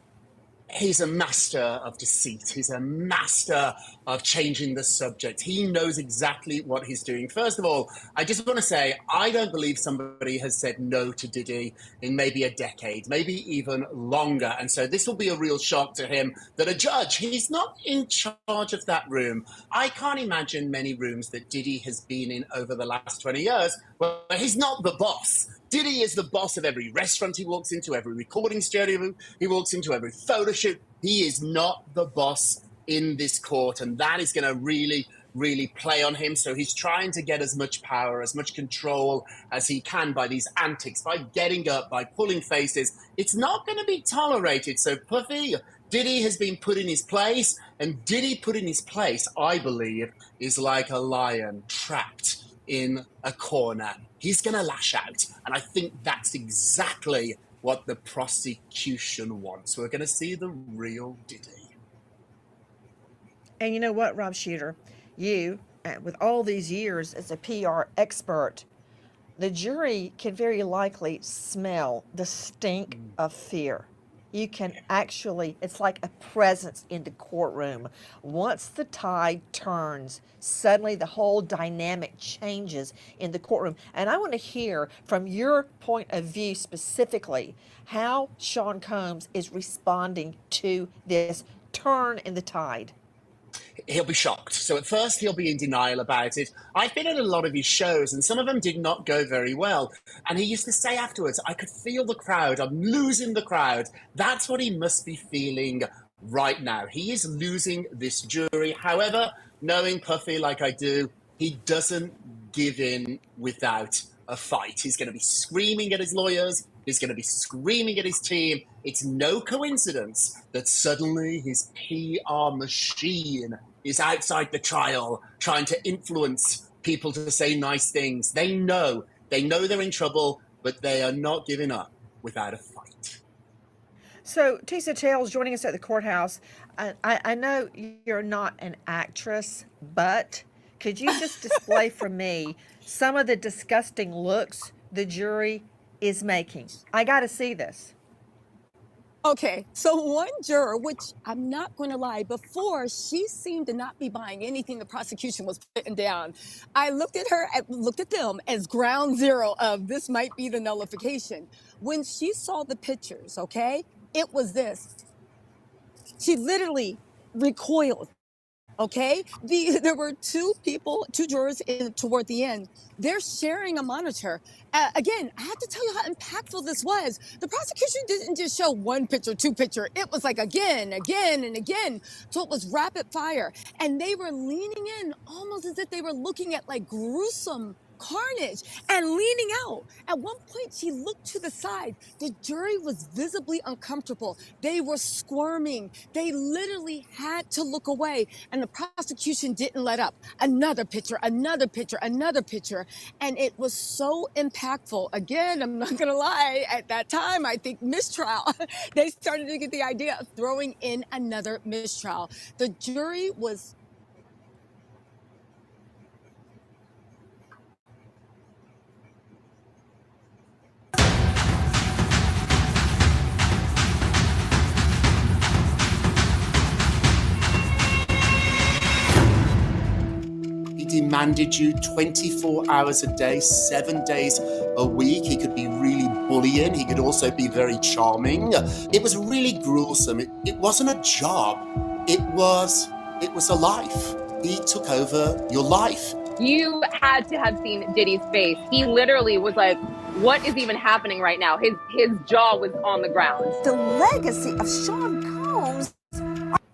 He's a master of deceit. He's a master of changing the subject. He knows exactly what he's doing. First of all, I just want to say, I don't believe somebody has said no to Diddy in maybe a decade, maybe even longer. And so this will be a real shock to him that a judge, he's not in charge of that room. I can't imagine many rooms that Diddy has been in over the last 20 years where he's not the boss. Diddy is the boss of every restaurant he walks into, every recording studio he walks into, every photo shoot. He is not the boss in this court, and that is going to really play on him. So he's trying to get as much power, as much control as he can by these antics, by getting up, by pulling faces. It's not going to be tolerated. So Puffy, Diddy has been put in his place, and Diddy put in his place, I believe, is like a lion trapped in a corner. He's going to lash out, and I think that's exactly what the prosecution wants. We're going to see the real Diddy. And you know what, Rob Shooter? You, with all these years as a PR expert, the jury can very likely smell the stink of fear. You can actually, it's like a presence in the courtroom. Once the tide turns, suddenly the whole dynamic changes in the courtroom. And I want to hear from your point of view specifically how Sean Combs is responding to this turn in the tide. He'll be shocked. So at first he'll be in denial about it. I've been at a lot of his shows and some of them did not go very well. And he used to say afterwards, I could feel the crowd. I'm losing the crowd. That's what he must be feeling right now. He is losing this jury. However, knowing Puffy like I do, he doesn't give in without a fight. He's going to be screaming at his lawyers. He's going to be screaming at his team. It's no coincidence that suddenly his PR machine is outside the trial trying to influence people to say nice things. They know they're in trouble, but they are not giving up without a fight. So Tisa Tells joining us at the courthouse. I know you're not an actress, but could you just display for me some of the disgusting looks the jury is making? I got to see this. Okay, so one juror, which I'm not going to lie, before she seemed to not be buying anything the prosecution was putting down. I looked at them as ground zero of this might be the nullification. When she saw the pictures, okay, it was this. She literally recoiled. Okay, there were two jurors toward the end. They're sharing a monitor. Again, I have to tell you how impactful this was. The prosecution didn't just show one picture, two picture. It was like again, and again. So it was rapid fire. And they were leaning in almost as if they were looking at like gruesome carnage and leaning out. At one point, she looked to the side. The jury was visibly uncomfortable. They were squirming. They literally had to look away, and the prosecution didn't let up. Another picture, another picture, another picture, and it was so impactful. Again, I'm not gonna lie, at that time, I think mistrial. They started to get the idea of throwing in another mistrial. The jury was demanded you 24 hours a day, 7 days a week. He could be really bullying. He could also be very charming. It was really gruesome. It wasn't a job. It was a life. He took over your life. You had to have seen Diddy's face. He literally was like, what is even happening right now? His jaw was on the ground. The legacy of Sean Combs?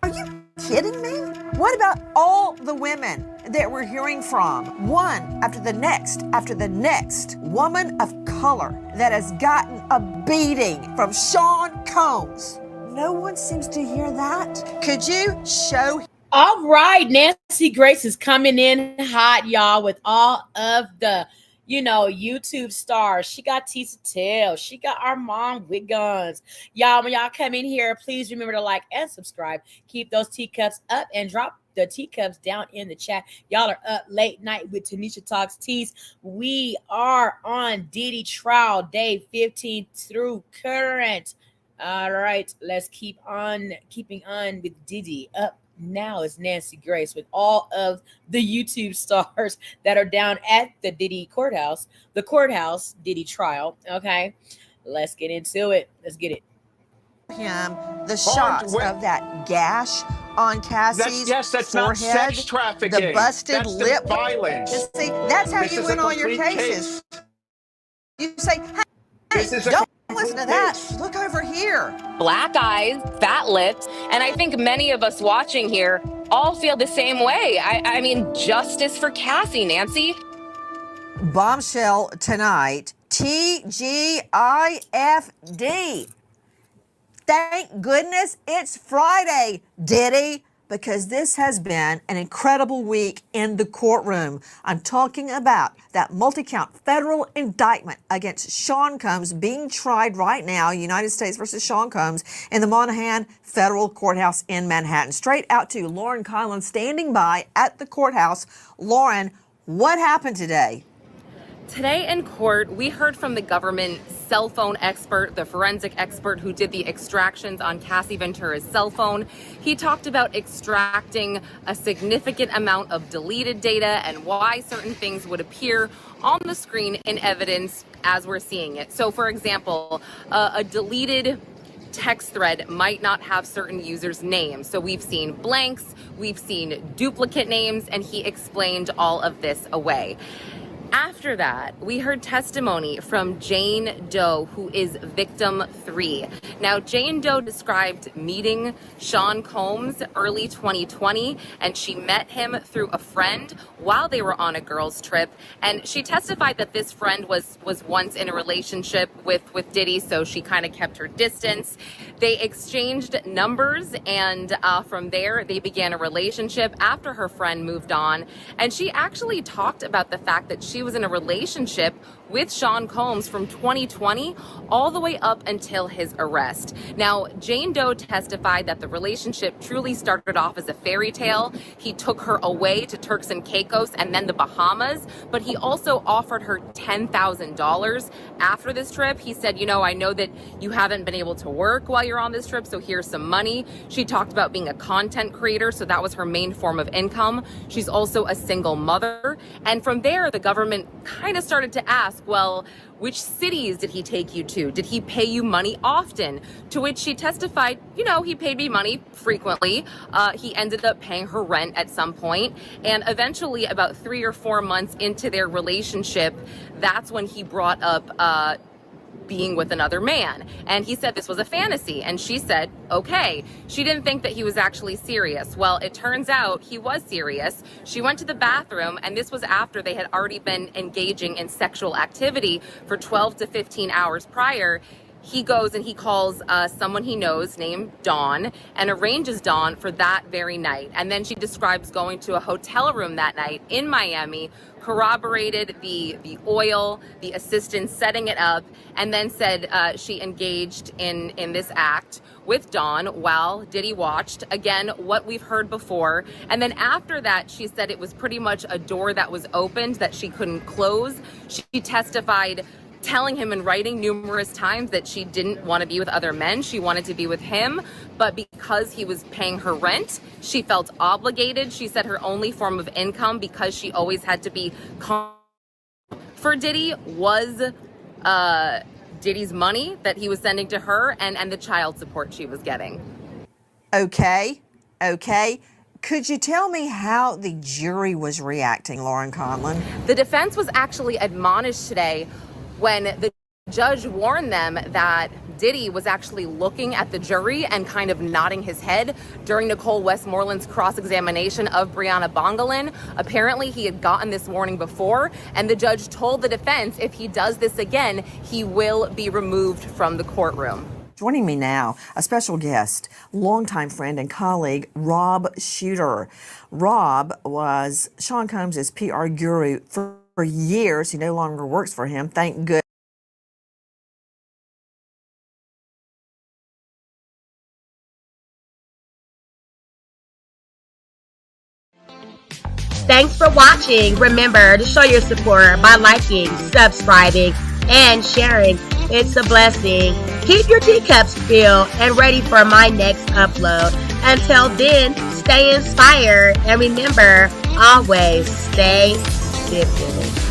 Are you kidding me? What about all the women that we're hearing from? One after the next woman of color that has gotten a beating from Sean Combs. No one seems to hear that. Could you show? All right, Nancy Grace is coming in hot, y'all, with all of the, YouTube stars. She got Tisa Tells. She got Armand Wiggins. Y'all, when y'all come in here, please remember to like and subscribe. Keep those teacups up and drop the teacups down in the chat. Y'all are up late night with Tanisha Talks Teas. We are on Diddy trial day 15 through current. All right, let's keeping on with Diddy. Up now is Nancy Grace with all of the YouTube stars that are down at the Diddy courthouse, the courthouse Diddy trial. Okay, let's get into it. Let's get it. Him the shots of that gash on Cassie's that's forehead, not sex trafficking. the busted that's lip. Violence. See, that's how This you is win a all your complete cases. case. You say, hey, This is a Don't listen to that. Look over here. Black eyes, fat lips, and I think many of us watching here all feel the same way. I mean, justice for Cassie, Nancy. Bombshell tonight. TGIFD. Thank goodness it's Friday, Diddy, because this has been an incredible week in the courtroom. I'm talking about that multi-count federal indictment against Sean Combs being tried right now, United States versus Sean Combs, in the Monahan Federal Courthouse in Manhattan. Straight out to Lauren Conlon standing by at the courthouse. Lauren, what happened today? Today in court, we heard from the government cell phone expert, the forensic expert who did the extractions on Cassie Ventura's cell phone. He talked about extracting a significant amount of deleted data and why certain things would appear on the screen in evidence as we're seeing it. So, for example, a deleted text thread might not have certain users' names. So we've seen blanks, we've seen duplicate names, and he explained all of this away. After that, we heard testimony from Jane Doe, who is victim 3. Now, Jane Doe described meeting Sean Combs early 2020, and she met him through a friend while they were on a girls' trip. And she testified that this friend was once in a relationship with Diddy, so she kind of kept her distance. They exchanged numbers, and from there, they began a relationship after her friend moved on. And she actually talked about the fact that she was in a relationship with Sean Combs from 2020 all the way up until his arrest. Now, Jane Doe testified that the relationship truly started off as a fairy tale. He took her away to Turks and Caicos and then the Bahamas, but he also offered her $10,000 after this trip. He said, you know, I know that you haven't been able to work while you're on this trip, so here's some money. She talked about being a content creator, so that was her main form of income. She's also a single mother. And from there, the government kind of started to ask, well, which cities did he take you to? Did he pay you money often? To which she testified, you know, he paid me money frequently. He ended up paying her rent at some point. And eventually, about 3 or 4 months into their relationship, that's when he brought up being with another man. And he said this was a fantasy. And she said, okay. She didn't think that he was actually serious. Well, it turns out he was serious. She went to the bathroom, and this was after they had already been engaging in sexual activity for 12 to 15 hours prior. He goes and he calls someone he knows named Dawn and arranges Dawn for that very night. And then she describes going to a hotel room that night in Miami, corroborated the oil, the assistant setting it up, and then said she engaged in this act with Dawn while Diddy watched. Again, what we've heard before. And then after that, she said it was pretty much a door that was opened that she couldn't close. She testified telling him in writing numerous times that she didn't want to be with other men. She wanted to be with him, but because he was paying her rent, she felt obligated. She said her only form of income, because she always had to be for Diddy, was Diddy's money that he was sending to her and the child support she was getting. Okay. Could you tell me how the jury was reacting, Lauren Conlon? The defense was actually admonished today when the judge warned them that Diddy was actually looking at the jury and kind of nodding his head during Nicole Westmoreland's cross-examination of Brianna Bongolan. Apparently, he had gotten this warning before, and the judge told the defense if he does this again, he will be removed from the courtroom. Joining me now, a special guest, longtime friend and colleague, Rob Shuter. Rob was Sean Combs' PR guru for years. He no longer works for him, thank goodness. Thanks for watching. Remember to show your support by liking, subscribing, and sharing. It's a blessing. Keep your teacups filled and ready for my next upload. Until then, stay inspired and remember, always stay dipping.